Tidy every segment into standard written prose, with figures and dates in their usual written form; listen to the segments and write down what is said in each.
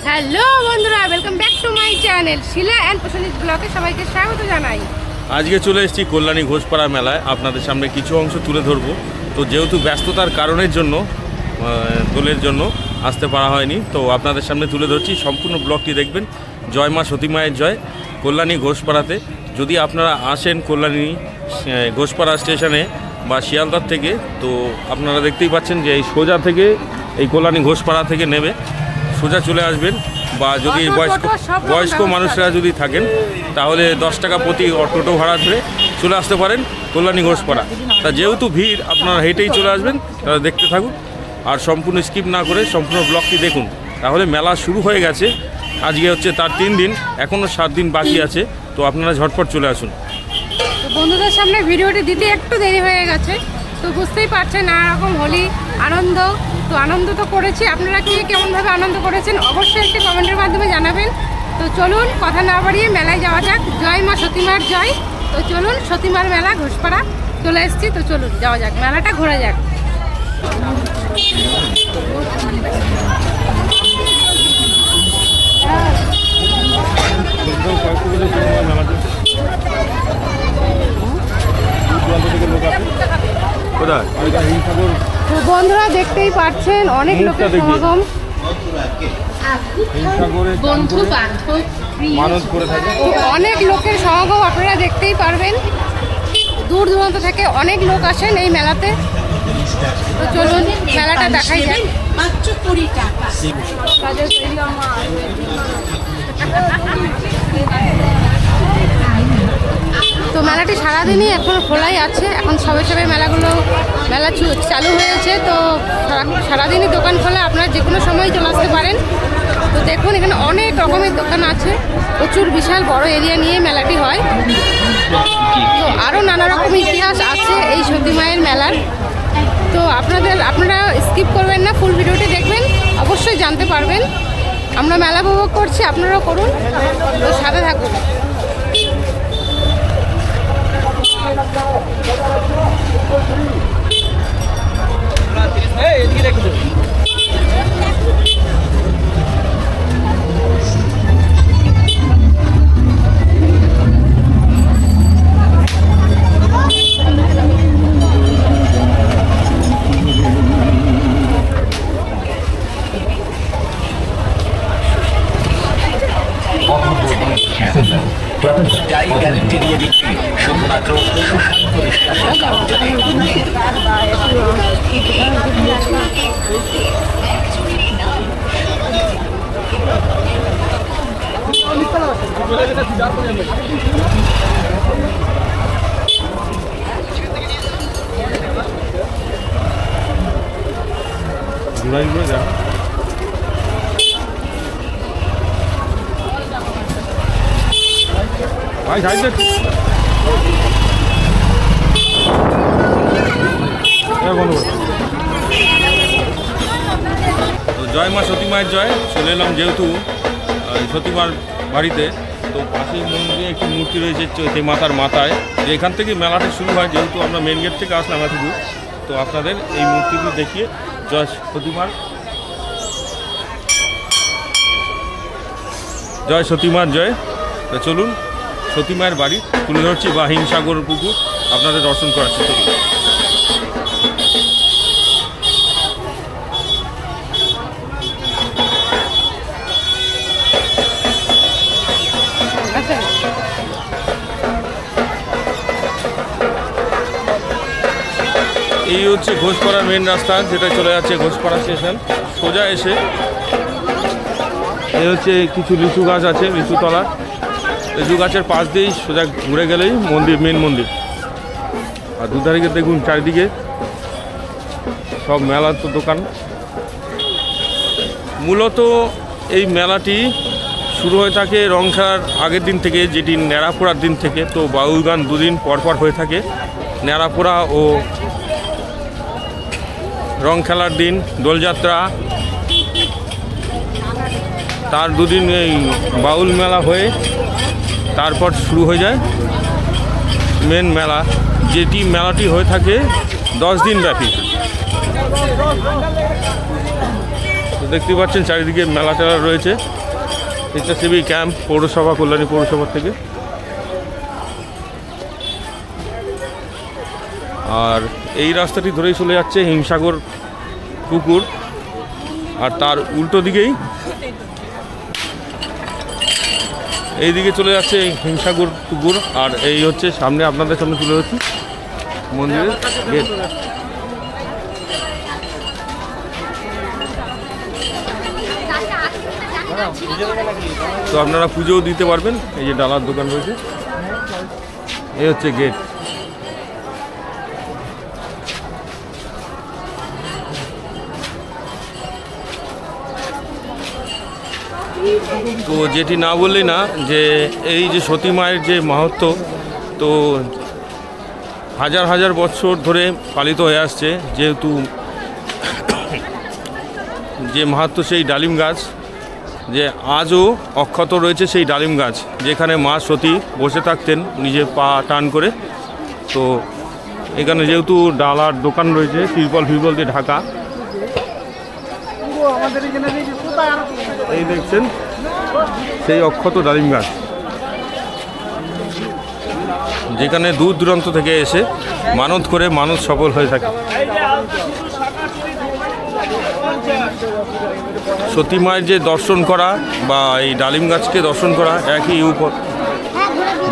Hello বন্ধুরা, welcome back to my channel Shila and Prasannita ব্লগে সবাইকে স্বাগত জানাই। আজকে চলে এসেছি কল্যাণী ঘোষপাড়া মেলায়। আপনাদের সামনে কিছু অংশ তুলে ধরবো। তো যেহেতু ব্যস্ততার কারণের জন্য দোলের জন্য আসতে পারা হয়নি, তো আপনাদের সামনে তুলে ধরছি। সম্পূর্ণ ব্লগটি দেখবেন। জয় মা সতী মায়ের জয়। কল্যাণী ঘোষপাড়াতে যদি আপনারা আসেন কল্যাণী ঘোষপাড়া স্টেশনে বা শিয়ালদার থেকে, তো আপনারা দেখতেই পাচ্ছেন যে এই সোজা থেকে এই কল্যাণী ঘোষপাড়া থেকে নেবে সোজা চলে আসবেন। বা যদি বয়স্ক মানুষরা যদি থাকেন তাহলে 10 টাকা প্রতি টোটো ভাড়া ধরে চলে আসতে পারেন কল্যাণী ঘোষপাড়া। তা যেহেতু ভিড়, আপনারা হেঁটেই চলে আসবেন। তারা দেখতে থাকুন আর সম্পূর্ণ স্কিপ না করে সম্পূর্ণ ব্লগটি দেখুন। তাহলে মেলা শুরু হয়ে গেছে, আজকে হচ্ছে তার 3 দিন, এখনও 7 দিন বাকি আছে। তো আপনারা ঝটপট চলে আসুন। বন্ধুদের সামনে ভিডিওটি দিতে একটু দেরি হয়ে গেছে, তো বুঝতেই পারছেন নানা রকম হোলি আনন্দ। তো আনন্দ তো করেছি, আপনারা কে কেমনভাবে আনন্দ করেছেন অবশ্যই একটি কমেন্টের মাধ্যমে জানাবেন। তো চলুন কথা না বাড়িয়ে মেলায় যাওয়া যাক। জয় মা সতীমার জয়। তো চলুন, সতীমার মেলা ঘোষপাড়া চলে এসেছি। তো চলুন যাওয়া যাক, মেলাটা ঘোরা যাক। তো বন্ধুরা দেখতেই পাচ্ছেন অনেক লোকের সমাগম। অনেক লোকের সমাগম আপনারা দেখতেই পারবেন। দূর দূরান্ত থেকে অনেক লোক আসেন এই মেলাতে। তো চলুন মেলাটা দেখাই যায়। তো মেলাটি সারাদিনই এখন খোলাই আছে। এখন সবে সবে মেলা চালু হয়েছে। তো সারাদিনই দোকান খোলা, আপনারা যে কোনো সময় চলে আসতে পারেন। তো দেখুন এখানে অনেক রকমের দোকান আছে, প্রচুর বিশাল বড় এরিয়া নিয়ে মেলাটি হয়। তো আরও নানা রকম ইতিহাস আছে এই সতী মায়ের মেলার। তো আপনারা স্কিপ করবেন না, ফুল ভিডিওটি দেখবেন, অবশ্যই জানতে পারবেন। আমরা মেলা উপভোগ করছি, আপনারাও করুন। তো সাথে থাকুন। গ্যারেন্টি দিয়ে দিচ্ছি শুধুমাত্র সুশান্ত বিশ্বাসের কারণে। জয় মা সতী মায়ের জয়। চলে এলাম যেহেতু সতীমার বাড়িতে, তো পাশেই মন্দিরে একটি মূর্তি রয়েছে চৈতি মাতার মাথায়। এখান থেকে মেলাটা শুরু হয়, যেহেতু আমরা মেন গেট থেকে আসলাম এতদূর। তো আপনাদের এই মূর্তিটি দেখিয়ে জয় সতীমার জয় সতীমার জয়। তো চলুন সতী মায়ের বাড়ি তুলে ধরছি বা হিমসাগর পুকুর আপনাদের দর্শন করাচ্ছি। চলুন। এই হচ্ছে ঘোষপাড়ার মেন রাস্তা, যেটা চলে যাচ্ছে ঘোষপাড়া স্টেশন। সোজা এসে এই হচ্ছে কিছু লিচু গাছ আছে, লিচু তলা। লিচু গাছের পাশ দিয়েই সোজা ঘুরে গেলেই মন্দির, মেন মন্দির। আর দুধারিকে দেখুন চারিদিকে সব মেলার তো দোকান। মূলত এই মেলাটি শুরু হয়ে থাকে রং খেলার আগের দিন থেকে, যেটি ন্যাড়াপোড়ার দিন থেকে। তো বাউল গান 2 দিন পরপর হয়ে থাকে। ন্যাড়াপোড়া ও রং খেলার দিন দোলযাত্রা, তার 2 দিন এই বাউল মেলা হয়ে তারপর শুরু হয়ে যায় মেন মেলা, যেটি মেলাটি হয়ে থাকে 10 দিন ব্যাপী। দেখতেই পাচ্ছেন চারিদিকে মেলা টেলা রয়েছে। স্বেচ্ছাসেবী ক্যাম্প পৌরসভা, কল্যাণী পৌরসভা থেকে। আর এই রাস্তাটি ধরেই চলে যাচ্ছে হিমসাগর পুকুর, আর তার উল্টো দিকেই এই দিকে চলে যাচ্ছে হিমসাগর পুকুর। আর এই হচ্ছে সামনে আপনাদের সামনে তুলে হচ্ছে মন্দিরের গেট। তো আপনারা পুজোও দিতে পারবেন। এই যে ডালার দোকান রয়েছে, এই হচ্ছে গেট। তো যেটি না বললে না, যে এই যে সতী মায়ের যে মাহাত্ম্য, তো হাজার হাজার বছর ধরে পালিত হয়ে আসছে। যেহেতু যে মাহাত্ম্য, সেই ডালিম গাছ যে আজও অক্ষত রয়েছে, সেই ডালিম গাছ যেখানে মা সতী বসে থাকতেন নিজে পা টান করে। তো এখানে যেহেতু ডালার দোকান রয়েছে, তিরপল ফিরপল দিয়ে ঢাকা, এই দেখছেন সেই অক্ষত ডালিম গাছ, যেখানে দূর দূরান্ত থেকে এসে মানত করে মানত সফল হয়ে থাকে। সতী মায়ের যে দর্শন করা বা এই ডালিম গাছকে দর্শন করা একই উপর,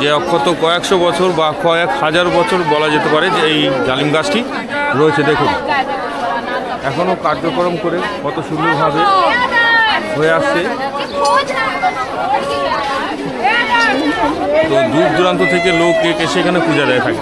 যে অক্ষত কয়েকশো বছর বা কয়েক হাজার বছর বলা যেতে পারে যে এই ডালিম গাছটি রয়েছে। দেখুন এখনও কার্যক্রম করে কত সুন্দরভাবে হয়ে আসছে। তো দূর দূরান্ত থেকে লোক এসে এখানে পূজা দেয় থাকে।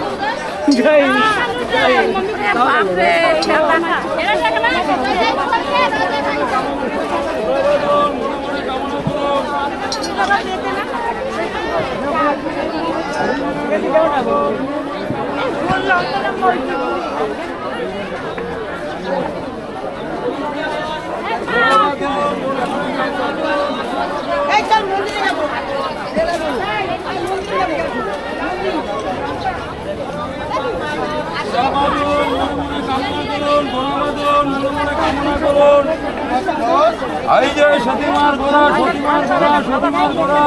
এই যে সতীমার গোড়া, সতীমার গোড়া, সতীমার গোড়া,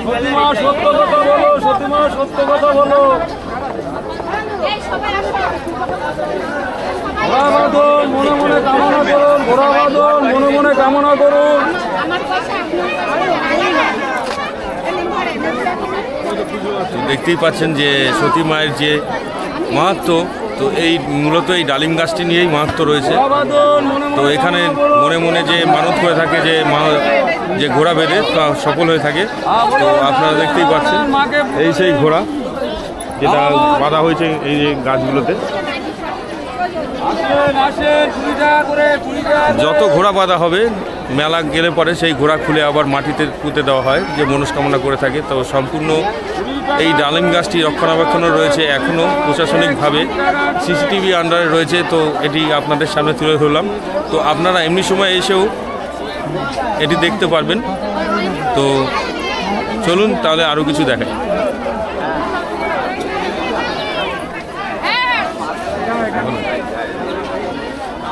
সতীমা সত্য কথা বলো, সতীমা সত্য কথা বলো। ঘোড়া বাঁধন মনে মনে কামনা করুন, ঘোড়া বাঁধন মনে মনে কামনা করুন। দেখতেই পাচ্ছেন যে সতী মায়ের যে মাহাত্ম্য, তো এই মূলত এই ডালিম গাছটি নিয়েই মাহাত্ম্য রয়েছে। তো এখানে মনে মনে যে মানত করে থাকে, যে যে ঘোড়া বেঁধে তা সফল হয়ে থাকে। তো আপনারা দেখতেই পাচ্ছেন এই সেই ঘোড়া যেটা বাঁধা হয়েছে এই যে গাছগুলোতে। যত ঘোড়া বাঁধা হবে মেলা গেলে পরে সেই ঘোড়া খুলে আবার মাটিতে পুঁতে দেওয়া হয়, যে মনস্কামনা করে থাকে। তো সম্পূর্ণ এই ডালিম গাছটি রক্ষণাবেক্ষণও রয়েছে এখনও প্রশাসনিকভাবে, সিসিটিভি আন্ডারে রয়েছে। তো এটি আপনাদের সামনে তুলে ধরলাম। তো আপনারা এমনি সময় এসেও এটি দেখতে পারবেন। তো চলুন তাহলে আরও কিছু দেখাই।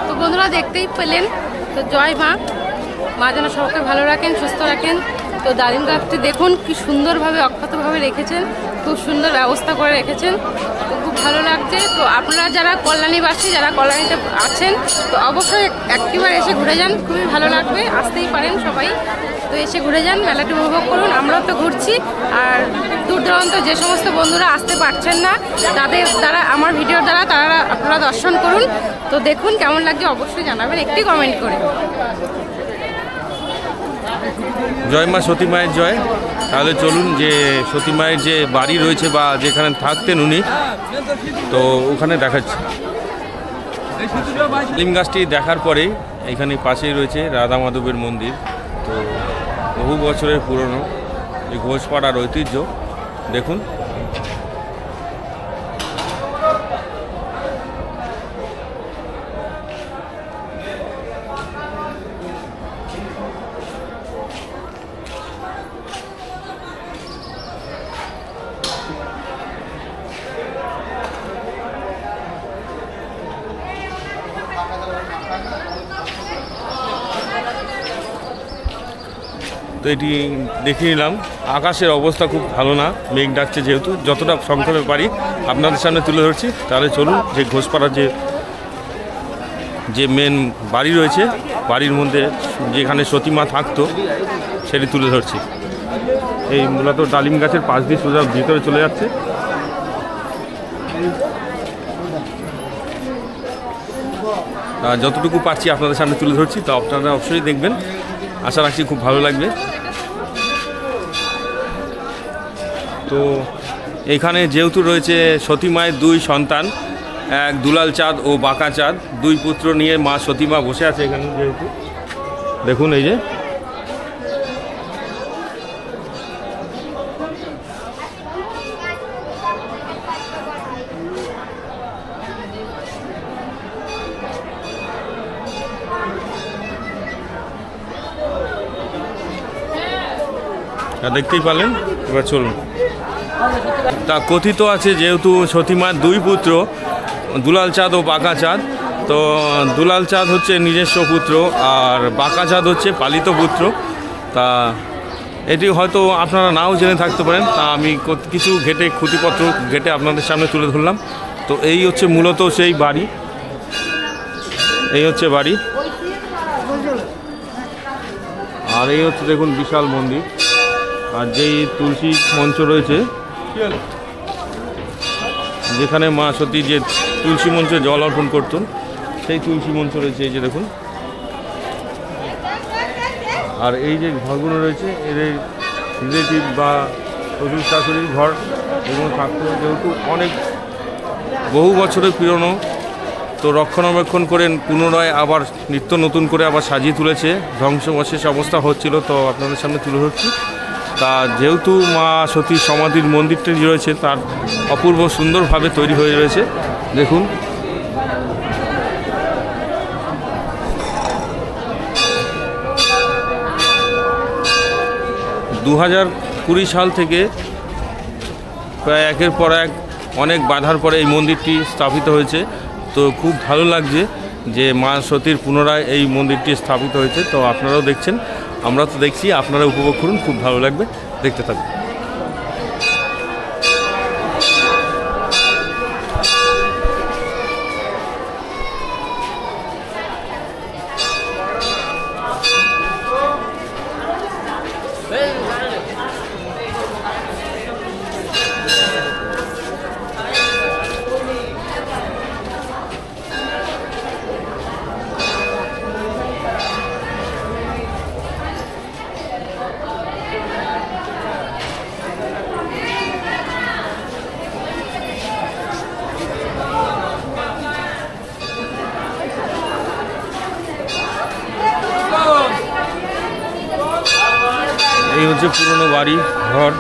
তো বন্ধুরা দেখতেই পেলেন। তো জয় মা, মা যেন সবাইকে ভালো রাখেন, সুস্থ রাখেন। তো ডালিম গাছটি দেখুন কি সুন্দরভাবে অক্ষতভাবে রেখেছেন, খুব সুন্দর ব্যবস্থা করে রেখেছেন। তো খুব ভালো লাগছে। তো আপনারা যারা কল্যাণীবাসী, যারা কল্যাণীতে আছেন, তো অবশ্যই একটিবার এসে ঘুরে যান, খুবই ভালো লাগবে। আসতেই পারেন সবাই, তো এসে ঘুরে যান, মেলাটি উপভোগ করুন। আমরাও তো ঘুরছি। আর দূর দূরান্ত যে সমস্ত বন্ধুরা আসতে পারছেন না, তাদের দ্বারা, আমার ভিডিওর দ্বারা তারা আপনারা দর্শন করুন। তো দেখুন কেমন লাগছে অবশ্যই জানাবেন একটি কমেন্ট করে। জয় মা সতী মায়ের জয়। তাহলে চলুন, যে সতী মায়ের যে বাড়ি রয়েছে বা যেখানে থাকতেন উনি, তো ওখানে দেখাচ্ছি। ডালিম গাছটি দেখার পরে এখানে পাশেই রয়েছে রাধা মাধবের মন্দির। তো বহু বছরের পুরনো এই ঘোষপাড়ার ঐতিহ্য দেখুন। তো এটি দেখে নিলাম। আকাশের অবস্থা খুব ভালো না, মেঘ ডাকছে, যেহেতু যতটা সংক্ষেপে পারি আপনাদের সামনে তুলে ধরছি। তাহলে চলুন, যে ঘোষপাড়ার যে মেন বাড়ি রয়েছে, বাড়ির মধ্যে যেখানে সতীমা থাকতো সেটি তুলে ধরছি। এই মূলত ডালিম গাছের পাশ দিয়ে সোজা ভিতরে চলে যাচ্ছে। যতটুকু পারছি আপনাদের সামনে তুলে ধরছি, তো আপনারা অবশ্যই দেখবেন, আশা রাখছি খুব ভালো লাগবে। তো এখানে যেহেতু রয়েছে সতী মায়ের দুই সন্তান, এক দুলাল চাঁদ ও বাঁকা চাঁদ, দুই পুত্র নিয়ে মা সতীমা বসে আছে এখানে। যেহেতু দেখুন এই যে দেখতেই পারলেন। এবার চলুন। তা কথিত আছে যেহেতু সতীমার দুই পুত্র দুলাল চাঁদ ও বাঁকা চাঁদ, তো দুলাল চাঁদ হচ্ছে নিজস্ব পুত্র আর বাঁকা চাঁদ হচ্ছে পালিত পুত্র। তা এটি হয়তো আপনারা নাও জেনে থাকতে পারেন, তা আমি কিছু খুঁটিপত্র ঘেটে আপনাদের সামনে তুলে ধরলাম। তো এই হচ্ছে মূলত সেই বাড়ি, এই হচ্ছে বাড়ি। আর এই হচ্ছে দেখুন বিশাল মন্দির, আর যেই তুলসী মঞ্চ রয়েছে, যেখানে মা সতী যে তুলসী মঞ্চে জল অর্পণ করতেন, সেই তুলসী মঞ্চ রয়েছে এই যে দেখুন। আর এই যে ঘরগুলো রয়েছে এদের রিলেটিভ বা শ্বশুর শাশুড়ির ঘর, এগুলো থাকতো, যেহেতু অনেক বহু বছরের পুরনো, তো রক্ষণাবেক্ষণ করেন পুনরায় আবার নিত্য নতুন করে আবার সাজিয়ে তুলেছে। ধ্বংসবশেষ অবস্থা হচ্ছিল, তো আপনাদের সামনে তুলে ধরছি। তা যেহেতু মা সতীর সমাধির মন্দিরটি রয়েছে তার অপূর্ব সুন্দরভাবে তৈরি হয়ে রয়েছে। দেখুন (2020) সাল থেকে প্রায় একের পর এক অনেক বাধার পরে এই মন্দিরটি স্থাপিত হয়েছে। তো খুব ভালো লাগছে যে মা সতীর পুনরায় এই মন্দিরটি স্থাপিত হয়েছে। তো আপনারাও দেখছেন, আমরা তো দেখছি, আপনারা উপভোগ করুন, খুব ভালো লাগবে, দেখতে থাকুন। এই হচ্ছে পুরনো বাড়ি ঘর।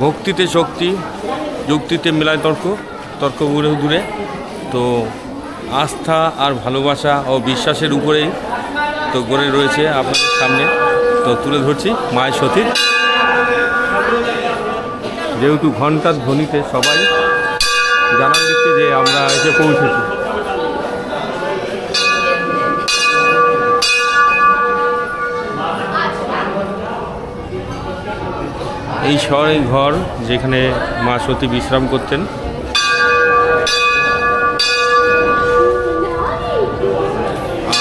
ভক্তিতে শক্তি, যুক্তিতে মেলায় তর্ক, তর্ক উড়ে দূরে। তো আস্থা আর ভালোবাসা ও বিশ্বাসের উপরেই তো গড়ে রয়েছে আপনাদের সামনে। তো তুলে ধরছি মায়ের সতীর, যেহেতু ঘণ্টার ধ্বনিতে সবাই জানান দিচ্ছে যে আমরা এসে পৌঁছেছি। এই শহরে ঘর যেখানে মা সতী বিশ্রাম করতেন।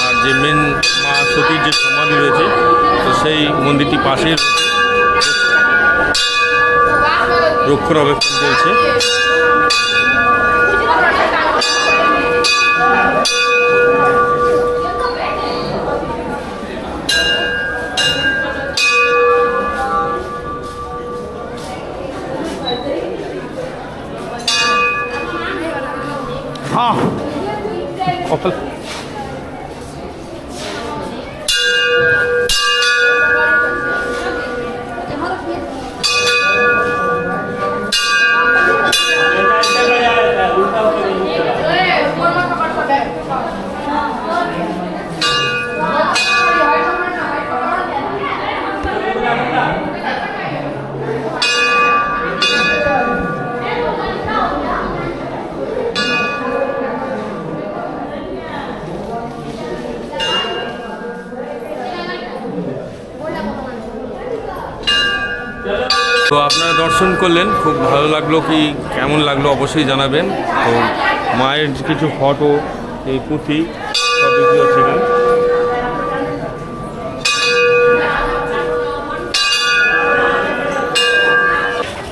আর যে মেন মা সতীর যে সমাধি রয়েছে, তো সেই মন্দিরটি পাশেই রক্ষণাবেক্ষণ চলছে। তো আপনারা দর্শন করলেন, খুব ভালো লাগলো কি কেমন লাগলো অবশ্যই জানাবেন। তো মায়ের কিছু ফটো, এই পুঁথি সব বিক্রি হচ্ছে এখানে।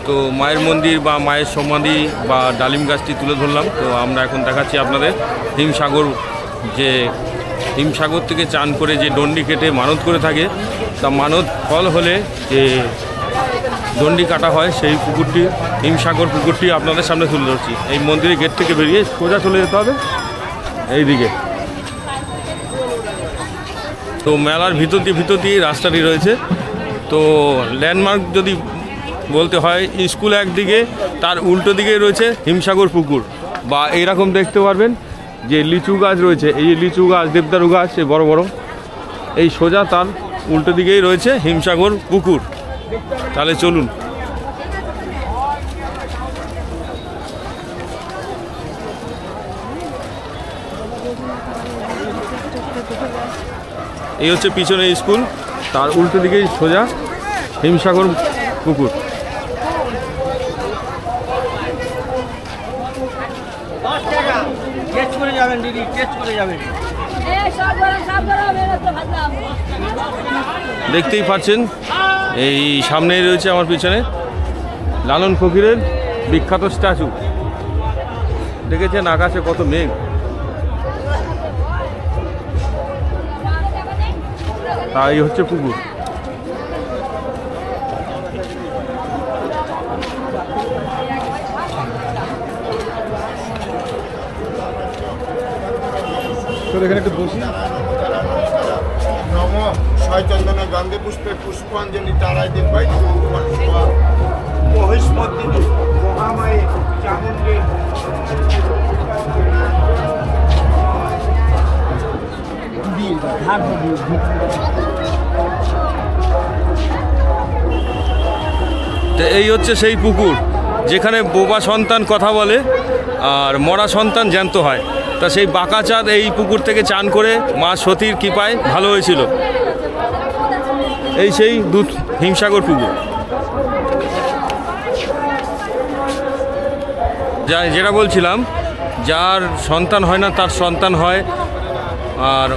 তো মায়ের মন্দির বা মায়ের সমাধি বা ডালিম গাছটি তুলে ধরলাম। তো আমরা এখন দেখাচ্ছি আপনাদের হিমসাগর, যে হিমসাগর থেকে চান করে যে দণ্ডি কেটে মানত করে থাকে, তা মানত ফল হলে যে দণ্ডি কাটা হয়, সেই পুকুরটি হিমসাগর পুকুরটি আপনাদের সামনে তুলে ধরছি। এই মন্দিরের গেট থেকে বেরিয়ে সোজা চলে যেতে হবে এই দিকে। তো মেলার ভিতর দিয়ে রাস্তাটি রয়েছে। তো ল্যান্ডমার্ক যদি বলতে হয়, স্কুল একদিকে, তার উল্টো দিকে রয়েছে হিমসাগর পুকুর, বা এইরকম দেখতে পারবেন যে লিচু গাছ রয়েছে, এই যে লিচু গাছ, দেবদারু গাছ, এই বড় বড়, এই সোজা তার উল্টো দিকেই রয়েছে হিমসাগর পুকুর। তাহলে চলুন। এই হচ্ছে পিছনে স্কুল, তার উল্টো দিকেই সোজা হিমসাগর পুকুর। দেখতেই পাচ্ছেন এই সামনেই রয়েছে আমার পিছনে লালন ফকিরের বিখ্যাত স্ট্যাচু। দেখেছেন আকাশে কত মেঘ, তাই হচ্ছে পুকুর। এখানে একটু বসি। নম ছয়চন্দন গন্ধে পুষ্পে পুষ্পাঞ্জলি তারাই দিন ভাই মহিষ্মর্দিনী মহামায়ে চামুণ্ডে তো এই হচ্ছে সেই পুকুর যেখানে বোবা সন্তান কথা বলে আর মরা সন্তান জ্যান্ত হয়। তা সেই বাঁকা চাঁদ এই পুকুর থেকে চান করে মা সতীর কৃপায় ভালো হয়েছিল। এই সেই হিমসাগর পুকুর। যেটা বলছিলাম, যার সন্তান হয় না তার সন্তান হয়, আর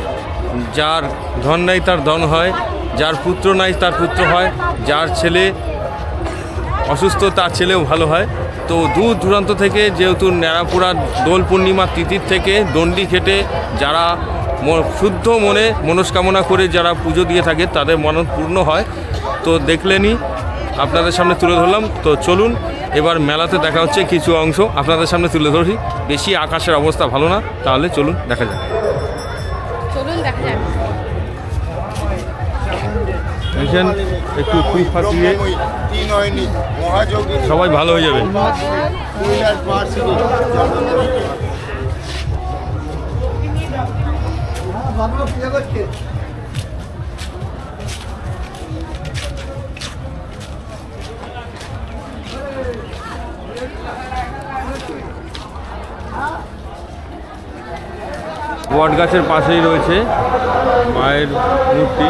যার ধন নাই তার ধন হয়, যার পুত্র নাই তার পুত্র হয়, যার ছেলে অসুস্থ তার ছেলেও ভালো হয়। তো দূর দূরান্ত থেকে, যেহেতু ন্যাড়াপুরা দোল পূর্ণিমা তিথির থেকে দণ্ডি খেটে যারা শুদ্ধ মনে মনস্কামনা করে যারা পুজো দিয়ে থাকে, তাদের মনন পূর্ণ হয়। তো দেখলেনই, আপনাদের সামনে তুলে ধরলাম। তো চলুন এবার মেলাতে দেখা হচ্ছে কিছু অংশ আপনাদের সামনে তুলে ধরি। বেশি আকাশের অবস্থা ভালো না, তাহলে চলুন দেখা যাক। একটু খুব ফাঁসিয়ে সবাই ভালো হয়ে যাবে। বট গাছের পাশেই রয়েছে মায়ের মূর্তি।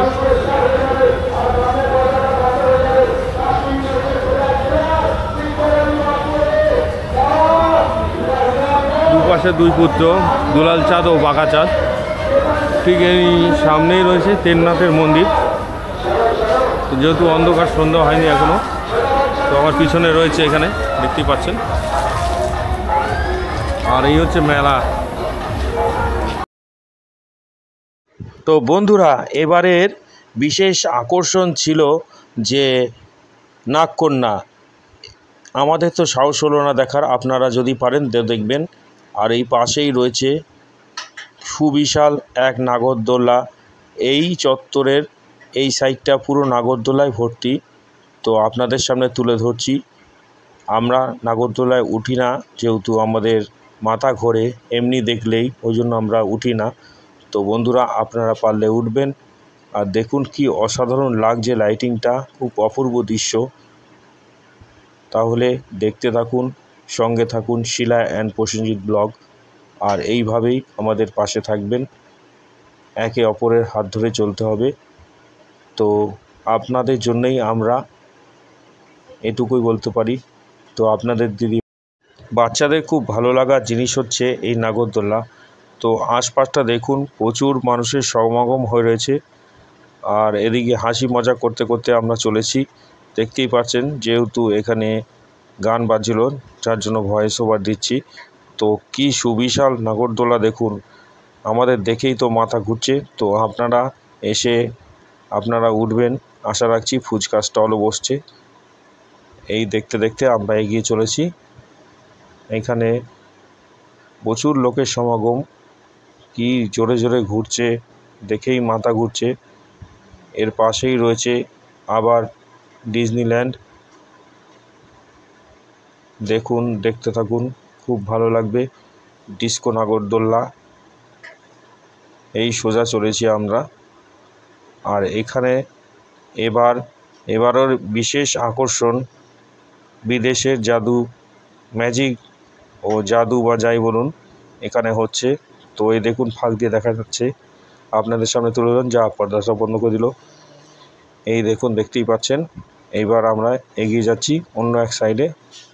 দুপাশে দুই পুত্র, দুলাল চাঁদ ও বাঁকা চাঁদ। ঠিক এই সামনেই রয়েছে তেননাথের মন্দির। যেহেতু অন্ধকার, সন্ধ্যা হয়নি এখনো, তো আমার পিছনে রয়েছে, এখানে দেখতেই পাচ্ছেন। আর এই হচ্ছে মেলা। তো বন্ধুরা, এবারের বিশেষ আকর্ষণ ছিল যে নাগকন্যা। আমাদের তো সাহস হলো না দেখার, আপনারা যদি পারেন দেখবেন। আর এই পাশেই রয়েছে সুবিশাল এক নাগরদোলা। এই চত্বরের এই সাইডটা পুরো নাগরদোলায় ভর্তি। তো আপনাদের সামনে তুলে ধরছি। আমরা নাগরদোলায় উঠি না, যেহেতু আমাদের মাথা ঘোরে এমনি দেখলেই, ওই জন্য আমরা উঠি না। তো বন্ধুরা, আপনারা পারলে উঠবেন। আর দেখুন কি অসাধারণ লাগছে লাইটিংটা, খুব অপূর্ব দৃশ্য। তাহলে দেখতে থাকুন, সঙ্গে থাকুন শিলা অ্যান্ড প্রসেনজিৎ ব্লগ। আর এইভাবেই আমাদের পাশে থাকবেন, একে অপরের হাত ধরে চলতে হবে। তো আপনাদের জন্যই আমরা এটুকুই বলতে পারি। তো আপনাদের দিদি বাচ্চাদের খুব ভালো লাগার জিনিস হচ্ছে এই নাগরদোল্লা। তো আশপাশটা দেখুন, প্রচুর মানুষের সমাগম হয়ে রয়েছে। আর এদিকে হাসি মজা করতে করতে আমরা চলেছি। দেখতেই পাচ্ছেন, যেহেতু এখানে গান বাজছিল যার জন্য ভয়েস ওভার দিচ্ছি। তো কি সুবিশাল নাগরদোলা দেখুন, আমাদের দেখেই তো মাথা ঘুরছে। তো আপনারা এসে আপনারা উঠবেন, আশা রাখছি। ফুচকা স্টলও বসছে। এই দেখতে দেখতে আমরা এগিয়ে চলেছি। এখানে প্রচুর লোকের সমাগম, কি জোরে জোরে ঘুরছে, দেখেই মাথা ঘুরছে। এর পাশেই রয়েছে আবার ডিজনিল্যান্ড। দেখুন, দেখতে থাকুন, খুব ভালো লাগবে। ডিস্কো নাগরদোল্লা, এই সোজা চলেছি আমরা। আর এখানে এবারের বিশেষ আকর্ষণ বিদেশের জাদু, ম্যাজিক ও জাদু বা যাই বলুন এখানে হচ্ছে। তো এই দেখুন, ফাঁক দিয়ে দেখা যাচ্ছে, আপনাদের সামনে তুলে ধরুন। যা পর্দাটা বন্ধ করে দিল। এই দেখুন, দেখতেই পাচ্ছেন। এইবার আমরা এগিয়ে যাচ্ছি অন্য এক সাইডে।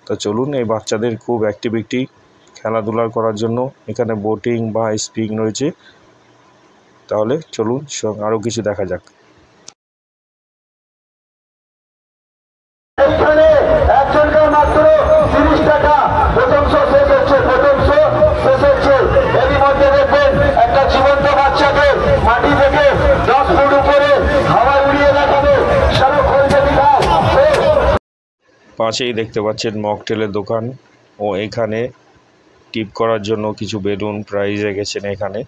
তো চলুন, এই বাচ্চাদের খুব অ্যাক্টিভিটি খেলাধুলা করার জন্য এখানে বোটিং বা স্প্রিং রয়েছে। তাহলে চলুন আরও কিছু দেখা যাক। মাত্র 30 টাকা প্রথম শো শেষ হচ্ছে, প্রথম শো শেষ হচ্ছে। এরই মধ্যে দেখবেন একটা জীবন্ত বাচ্চাকে মাটি থেকে 10 ফুট উপরে হাওয়ায় উড়িয়ে দেখাবে শাহরুখ খানকে বিধান। পাশেই দেখতে পাচ্ছেন মকটেলের দোকান, ও এখানে টিপ করার জন্য কিছু বেলুন প্রাইজ রেখেছেন এখানে।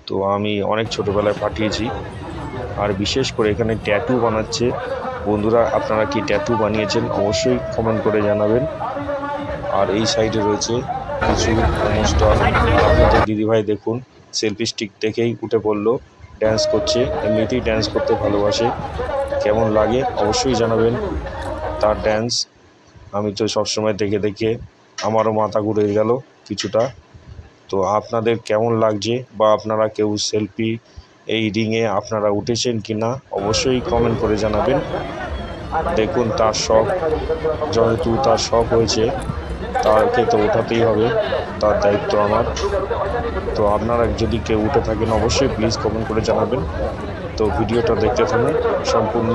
তো আমি অনেক ছোটোবেলায় পাঠিয়েছি। আর বিশেষ করে এখানে ট্যাটু বানাচ্ছে। বন্ধুরা, আপনারা কি ট্যাটু বানিয়েছেন অবশ্যই কমেন্ট করে জানাবেন। আর এই সাইডে রয়েছে কিছু স্টল। আপনাদের দিদিভাই দেখুন, সেলফি স্টিক দেখেই উঠে পড়লো, ড্যান্স করছে। এমনিতেই ড্যান্স করতে ভালোবাসে, কেমন লাগে অবশ্যই জানাবেন তার ড্যান্স। আমি তো সবসময় দেখে দেখে আমারও মাথা ঘুরে গেল কিছুটা। তো আপনাদের কেমন লাগছে, বা আপনারা কেউ সেলফি এই রিংয়ে আপনারা উঠেছেন কি না অবশ্যই কমেন্ট করে জানাবেন। দেখুন, তার শখ, যেহেতু তার শখ হয়েছে তাকে তো ওঠাতেই হবে, তার দায়িত্ব আমার। তো আপনারা যদি কেউ উঠে থাকেন অবশ্যই প্লিজ কমেন্ট করে জানাবেন। তো ভিডিওটা দেখতে থাকুন, সম্পূর্ণ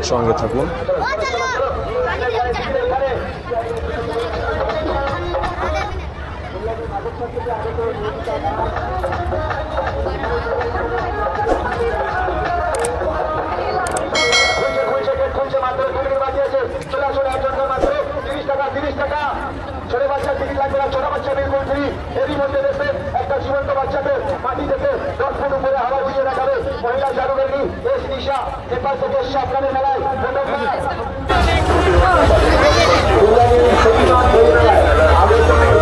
সঙ্গে থাকুন। এরই মধ্যে দেখবেন একটা জীবন্ত বাচ্চাকে মাটি থেকে 10 ফুট উপরে হাওয়া উড়িয়ে দেখাবে মহিলা জাদুকরী এস নিশা। নেপাল থেকে আপনাদের মেলায়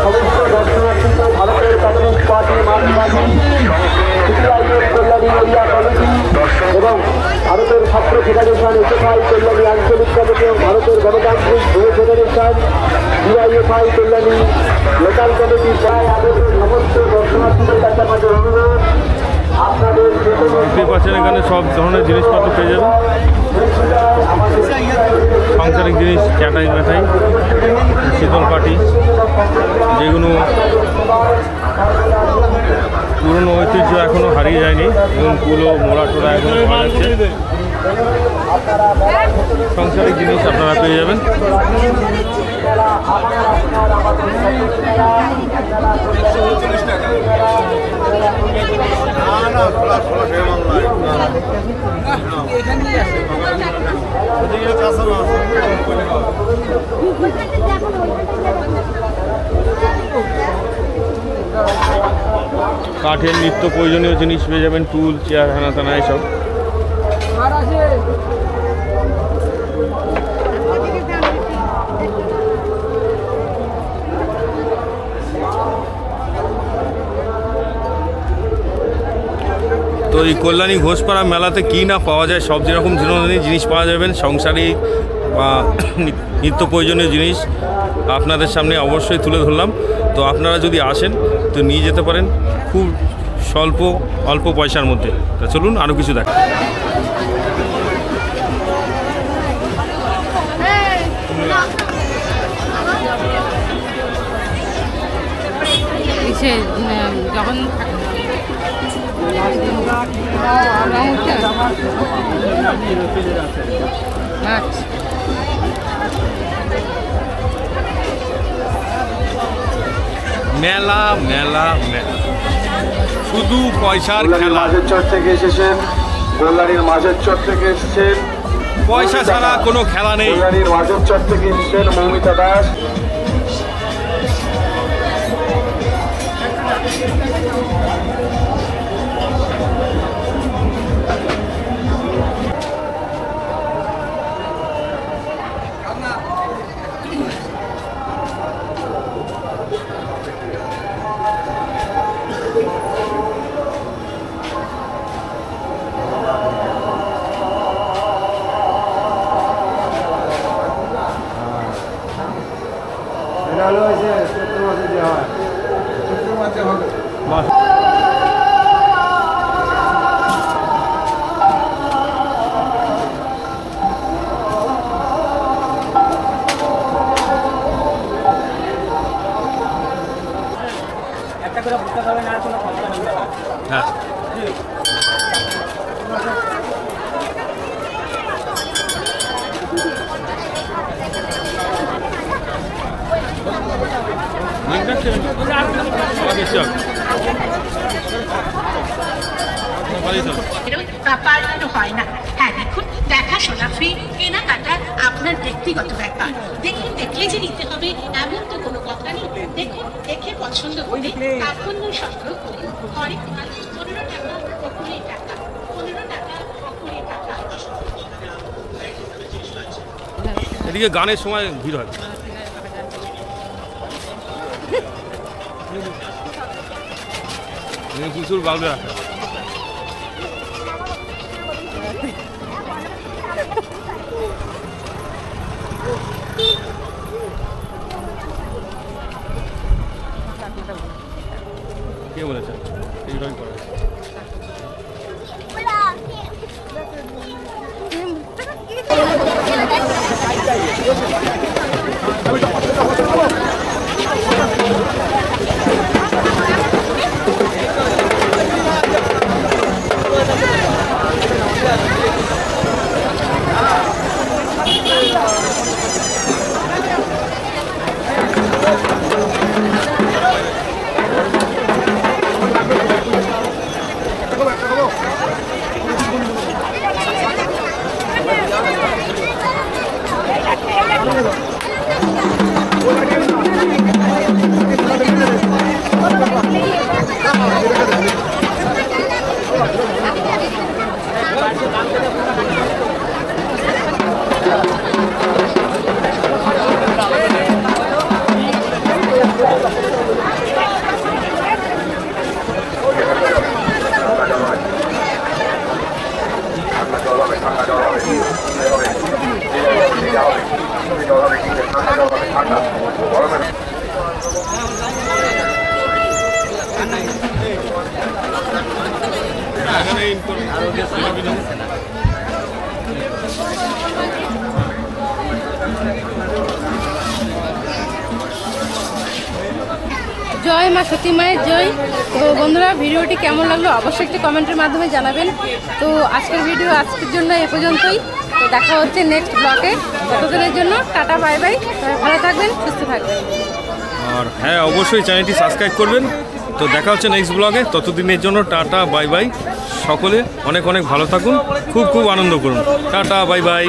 সমস্ত দর্শনার্থীকে ভারতের কমিউনিস্ট পার্টি মার্ক্সবাদী কল্যাণী এরিয়া কমিটি এবং ভারতের ছাত্র ফেডারেশন এসএফআই কল্যাণী আঞ্চলিক কমিটি এবং ভারতের গণতান্ত্রিক যুব federation DIFI Kalyani local committee প্রায় আমাদের সমস্ত দর্শনার্থীদের কাছে আমাদের অনুরোধ, আপনাদের দেখতে পাচ্ছেন এখানে সব ধরনের জিনিসপত্র পেয়ে যাবেন। সাংসারিক জিনিস, চাটাই মাটাই, শীতল পাটি, যেগুলো পুরনো ঐতিহ্য এখনও হারিয়ে যায়নি এবং কুলো মোড়া টোড়া এখনও পাওয়া যাচ্ছে। সাংসারিক জিনিস আপনারা পেয়ে যাবেন। কাঠের নিত্য প্রয়োজনীয় জিনিস পেয়ে যাবেন, টুল, চেয়ার, হানা টানা এসব। তো এই কল্যাণী ঘোষপাড়া মেলাতে কী না পাওয়া যায়, সব যেরকম ধরনের জিনিস পাওয়া যাবেন, সংসারিক বা নিত্য প্রয়োজনীয় জিনিস আপনাদের সামনে অবশ্যই তুলে ধরলাম। তো আপনারা যদি আসেন তো নিয়ে যেতে পারেন খুব অল্প পয়সার মধ্যে। তা চলুন আরও কিছু দেখা। আছে যখন আচ্ছা মেলা মেলা মেলা, শুধু পয়সার খেলা। মাঝের চর থেকে এসেছেন, কল্যাণীর মাঝের চর থেকে এসেছেন, পয়সা ছাড়া কোনো খেলা নেই। কল্যাণীর মাঝের চর থেকে এসেছেন মৌমিতা দাস। হ্যাঁ, পাল্টানো হয় না। হ্যাঁ দেখুন, দেখাশোনা ফ্রি, কেনাকাটা আপনার ব্যক্তিগত ব্যাপার। দেখুন দেখলে যে নিতে হবে এমন তো কোনো কথা নেই। দেখুন দেখে পছন্দ করে কার্পণ্য সংগ্রহ করে ঘরে 15 টাকা ও 20 টাকা, 15 টাকা ও 20 টাকা। এদিকে গানের সময় ভিড় হয়। প্রচুর বালবে রাখা। কে বলেছে এইভাবেই করা? জয় মা সতী মায়ের জয়। তো বন্ধুরা, ভিডিওটি কেমন লাগলো অবশ্যই একটি কমেন্টের মাধ্যমে জানাবেন। তো আজকের ভিডিও আজকের জন্য এ পর্যন্তই। তো দেখা হচ্ছে নেক্সট ব্লগে। ততদিনের জন্য টাটা, বাই বাই। ভালো থাকবেন, সুস্থ থাকবেন। আর হ্যাঁ, অবশ্যই চ্যানেলটি সাবস্ক্রাইব করবেন। তো দেখা হচ্ছে নেক্সট ব্লগে। ততদিনের জন্য টাটা, বাই বাই। সকলে অনেক অনেক ভালো থাকুন, খুব খুব আনন্দ করুন। Tata, bye bye.